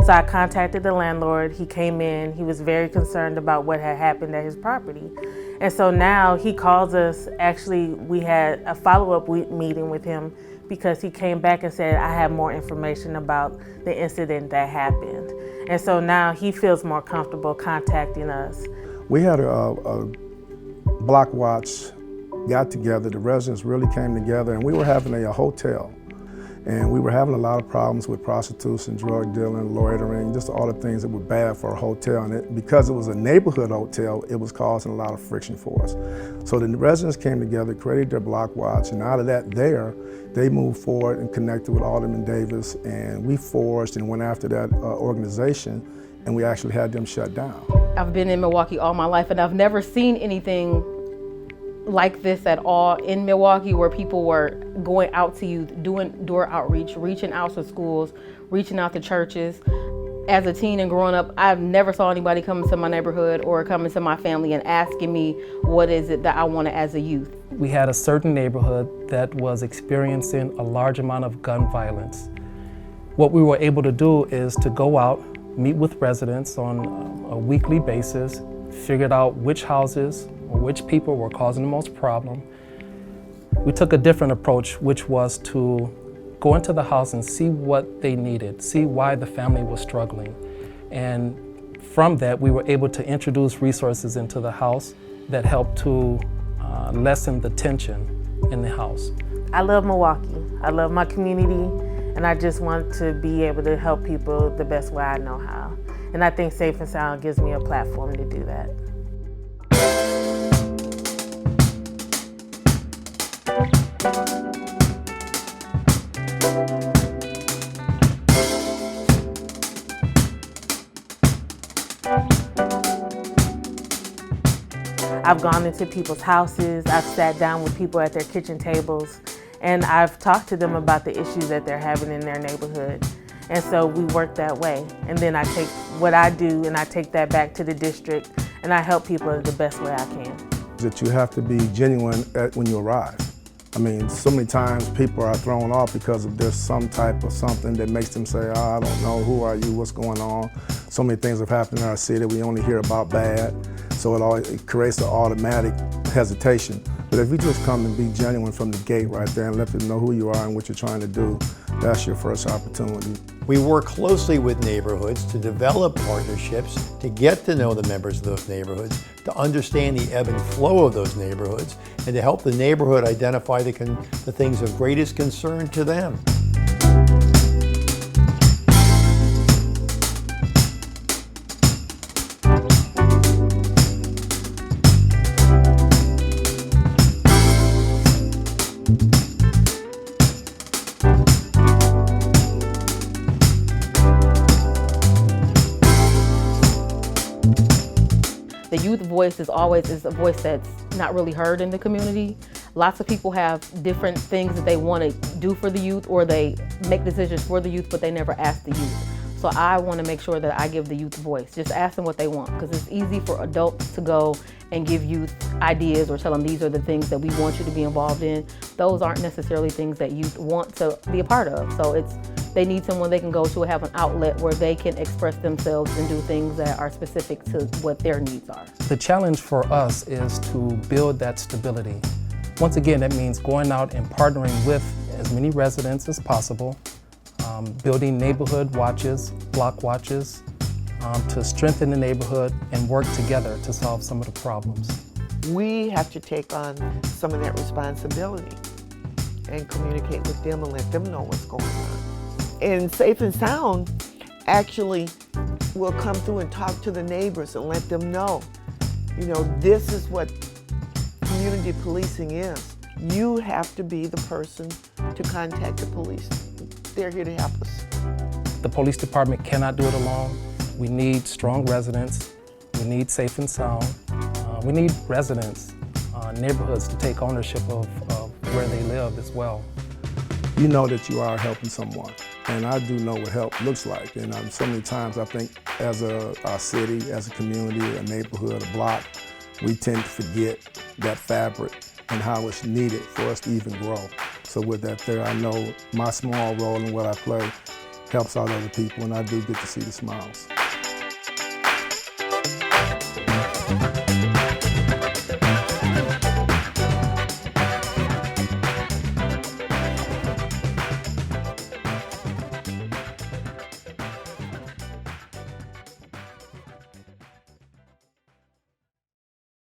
So I contacted the landlord. He came in. He was very concerned about what had happened at his property. And so now he calls us. Actually, we had a follow-up meeting with him because he came back and said, I have more information about the incident that happened. And so now he feels more comfortable contacting us. We had a block watch, got together, the residents really came together, and we were having a hotel. And we were having a lot of problems with prostitution, drug dealing, loitering, just all the things that were bad for a hotel. And because it was a neighborhood hotel, it was causing a lot of friction for us. So the residents came together, created their block watch, and out of that they moved forward and connected with Alderman Davis, and we forged and went after that organization, and we actually had them shut down. I've been in Milwaukee all my life, and I've never seen anything like this at all in Milwaukee, where people were going out to youth, doing door outreach, reaching out to schools, reaching out to churches. As a teen and growing up, I've never saw anybody come into my neighborhood or come into my family and asking me what is it that I wanted as a youth. We had a certain neighborhood that was experiencing a large amount of gun violence. What we were able to do is to go out, meet with residents on a weekly basis, figured out which houses or which people were causing the most problem. We took a different approach, which was to go into the house and see what they needed, see why the family was struggling. And from that, we were able to introduce resources into the house that helped to lessen the tension in the house. I love Milwaukee. I love my community, and I just want to be able to help people the best way I know how. And I think Safe and Sound gives me a platform to do that. I've gone into people's houses, I've sat down with people at their kitchen tables, and I've talked to them about the issues that they're having in their neighborhood. And so we work that way. And then I take what I do and I take that back to the district, and I help people the best way I can. That you have to be genuine when you arrive. I mean, so many times people are thrown off because of there's some type of something that makes them say, oh, I don't know, who are you, what's going on? So many things have happened in our city, we only hear about bad. So it creates an automatic hesitation. But if you just come and be genuine from the gate right there and let them know who you are and what you're trying to do, that's your first opportunity. We work closely with neighborhoods to develop partnerships, to get to know the members of those neighborhoods, to understand the ebb and flow of those neighborhoods, and to help the neighborhood identify the things of greatest concern to them. The youth voice is a voice that's not really heard in the community. Lots of people have different things that they want to do for the youth, or they make decisions for the youth, but they never ask the youth. So I want to make sure that I give the youth a voice. Just ask them what they want, because it's easy for adults to go and give youth ideas or tell them these are the things that we want you to be involved in. Those aren't necessarily things that youth want to be a part of. So they need someone they can go to and have an outlet where they can express themselves and do things that are specific to what their needs are. The challenge for us is to build that stability. Once again, that means going out and partnering with as many residents as possible, building neighborhood watches, block watches, to strengthen the neighborhood and work together to solve some of the problems. We have to take on some of that responsibility and communicate with them and let them know what's going on. And Safe and Sound actually will come through and talk to the neighbors and let them know, this is what community policing is. You have to be the person to contact the police. They're here to help us. The police department cannot do it alone. We need strong residents. We need Safe and Sound. We need residents, neighborhoods to take ownership of where they live as well. You know that you are helping someone. And I do know what help looks like. And so many times I think as a city, as a community, a neighborhood, a block, we tend to forget that fabric and how it's needed for us to even grow. So with that there, I know my small role in what I play helps out other people, and I do get to see the smiles.